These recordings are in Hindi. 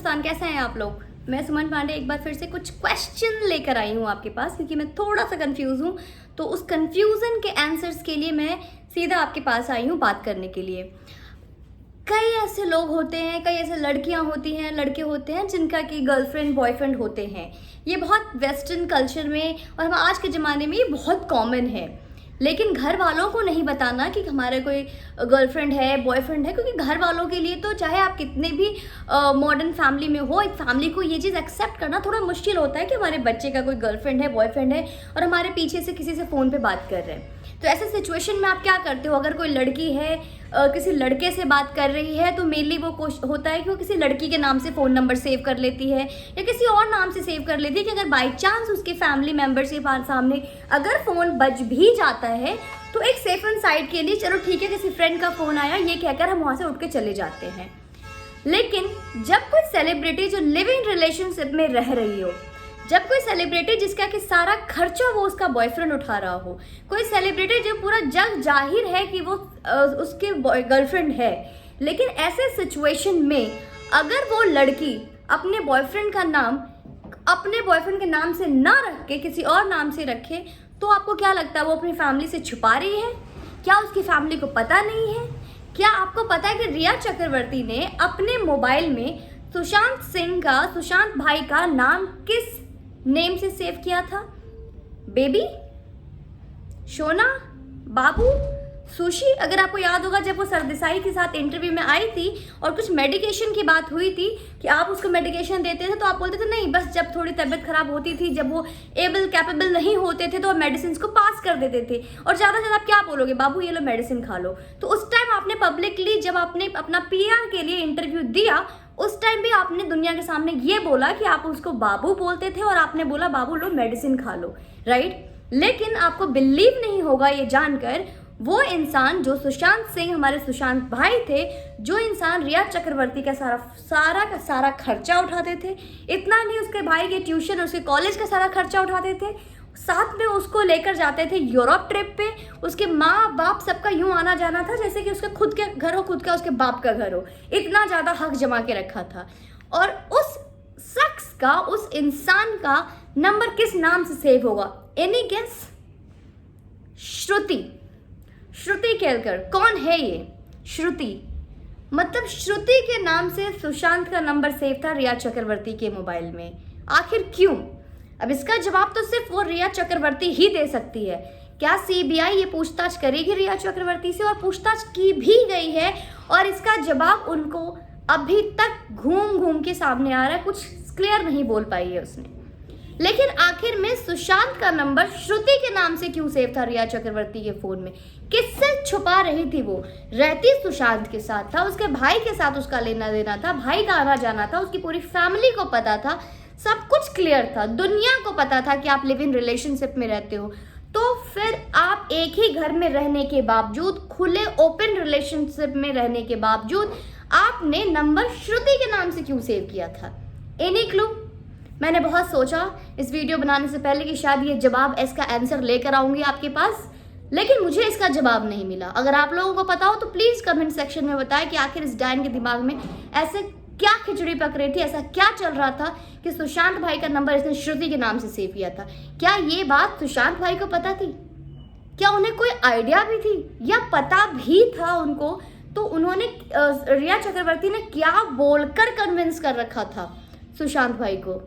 हिंदुस्तान, कैसे हैं आप लोग। मैं सुमन पांडे एक बार फिर से कुछ क्वेश्चन लेकर आई हूँ आपके पास, क्योंकि मैं थोड़ा सा कंफ्यूज हूँ। तो उस कंफ्यूजन के आंसर्स के लिए मैं सीधा आपके पास आई हूँ बात करने के लिए। कई ऐसे लोग होते हैं, कई ऐसे लड़कियां होती हैं, लड़के होते हैं जिनका कि गर्लफ्रेंड बॉयफ्रेंड होते हैं। ये बहुत वेस्टर्न कल्चर में और हम आज के ज़माने में ये बहुत कॉमन है। लेकिन घर वालों को नहीं बताना कि हमारा कोई गर्लफ्रेंड है बॉयफ्रेंड है, क्योंकि घर वालों के लिए तो चाहे आप कितने भी मॉडर्न फैमिली में हो, एक फैमिली को ये चीज़ एक्सेप्ट करना थोड़ा मुश्किल होता है कि हमारे बच्चे का कोई गर्लफ्रेंड है बॉयफ्रेंड है और हमारे पीछे से किसी से फ़ोन पे बात कर रहे हैं। तो ऐसे सिचुएशन में आप क्या करते हो? अगर कोई लड़की है किसी लड़के से बात कर रही है तो मेनली वो होता है कि वो किसी लड़की के नाम से फ़ोन नंबर सेव कर लेती है या किसी और नाम से सेव कर लेती है कि अगर बाई चांस उसके फैमिली मेम्बर्स के पास सामने अगर फ़ोन बज भी जाता है तो एक सेफ एंड साइड के लिए चलो ठीक है, किसी फ्रेंड का फ़ोन आया ये कहकर हम वहाँ से उठ के चले जाते हैं। लेकिन जब कोई सेलिब्रिटी जो लिव इन रिलेशनशिप में रह रही हो, जब कोई सेलिब्रिटी जिसका कि सारा खर्चा वो उसका बॉयफ्रेंड उठा रहा हो, कोई सेलिब्रिटी जो पूरा जग जाहिर है कि वो उसके गर्लफ्रेंड है, लेकिन ऐसे सिचुएशन में अगर वो लड़की अपने बॉयफ्रेंड का नाम अपने बॉयफ्रेंड के नाम से ना रख के किसी और नाम से रखे, तो आपको क्या लगता है वो अपनी फैमिली से छुपा रही है? क्या उसकी फैमिली को पता नहीं है? क्या आपको पता है कि रिया चक्रवर्ती ने अपने मोबाइल में सुशांत भाई का नाम किस नेम से सेव किया था? बेबी, सोना, बाबू, सुशी। अगर आपको याद होगा जब वो सरदेसाई के साथ इंटरव्यू में आई थी और कुछ मेडिकेशन की बात हुई थी कि आप उसको मेडिकेशन देते थे तो आप बोलते थे नहीं, बस जब थोड़ी तबीयत खराब होती थी, जब वो कैपेबल नहीं होते थे तो आप मेडिसिन को पास कर देते थे और ज़्यादा से ज़्यादा आप क्या बोलोगे, बाबू ये लो मेडिसिन खा लो। तो उस टाइम आपने पब्लिकली जब आपने अपना PR के लिए इंटरव्यू दिया, उस टाइम भी आपने दुनिया के सामने ये बोला कि आप उसको बाबू बोलते थे और आपने बोला बाबू लो मेडिसिन खा लो, राइट। लेकिन आपको बिलीव नहीं होगा ये जानकर, वो इंसान जो सुशांत सिंह हमारे सुशांत भाई थे, जो इंसान रिया चक्रवर्ती का सारा खर्चा उठाते थे, इतना नहीं उसके भाई के ट्यूशन उसके कॉलेज का सारा खर्चा उठाते थे, साथ में उसको लेकर जाते थे यूरोप ट्रिप पे, उसके माँ बाप सबका यूं आना जाना था जैसे कि उसके खुद के घर हो, खुद का उसके बाप का घर हो, इतना ज़्यादा हक जमा के रखा था। और उस शख्स का, उस इंसान का नंबर किस नाम से सेव होगा? Any guess? श्रुति केलकर। कौन है ये श्रुति? मतलब श्रुति के नाम से सुशांत का नंबर सेव था रिया चक्रवर्ती के मोबाइल में। आखिर क्यों? अब इसका जवाब तो सिर्फ वो रिया चक्रवर्ती ही दे सकती है। क्या CBI ये पूछताछ करेगी रिया चक्रवर्ती से? और पूछताछ की भी गई है और इसका जवाब उनको अभी तक घूम घूम के सामने आ रहा है, कुछ क्लियर नहीं बोल पाई है उसने। लेकिन आखिर में सुशांत का नंबर श्रुति के नाम से क्यों सेव था रिया चक्रवर्ती के फोन में? किससे छुपा रही थी वो? रहती सुशांत के साथ था, उसके भाई के साथ उसका लेना देना था, भाई का आना जाना था, उसकी पूरी फैमिली को पता था, सब कुछ क्लियर था, दुनिया को पता था कि आप लिव इन रिलेशनशिप में रहते हो। तो फिर आप एक ही घर में रहने के बावजूद, खुले ओपन रिलेशनशिप में रहने के बावजूद, आपने नंबर श्रुति के नाम से क्यों सेव किया था? Any clue? मैंने बहुत सोचा इस वीडियो बनाने से पहले कि शायद ये जवाब, इसका आंसर लेकर आऊंगी आपके पास, लेकिन मुझे इसका जवाब नहीं मिला। अगर आप लोगों को पता हो तो प्लीज़ कमेंट सेक्शन में बताएं कि आखिर इस डायन के दिमाग में ऐसे क्या खिचड़ी पक रही थी, ऐसा क्या चल रहा था कि सुशांत भाई का नंबर इसने श्रुति के नाम से सेव किया था। क्या ये बात सुशांत भाई को पता थी? क्या उन्हें कोई आइडिया भी थी या पता भी था उनको? तो उन्होंने रिया चक्रवर्ती ने क्या बोलकर कन्विंस कर रखा था सुशांत भाई को?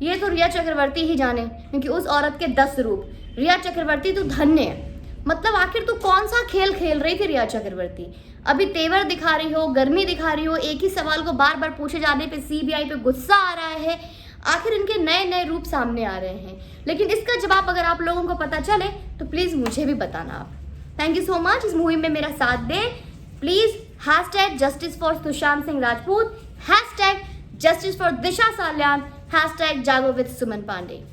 ये तो रिया चक्रवर्ती ही जाने, क्योंकि उस औरत के 10 रूप। रिया चक्रवर्ती तो धन्य है। मतलब आखिर तू कौन सा खेल खेल रही थी रिया चक्रवर्ती? अभी तेवर दिखा रही हो, गर्मी दिखा रही हो, एक ही सवाल को बार बार पूछे जाने पे CBI पे गुस्सा आ रहा है, आखिर इनके नए नए रूप सामने आ रहे हैं। लेकिन इसका जवाब अगर आप लोगों को पता चले तो प्लीज़ मुझे भी बताना आप। थैंक यू सो मच इस मूवी में मेरा साथ दे। Please #justice for Sushant Singh Rajput, #justice for Disha Salian, #जागो विद सुमन पांडे।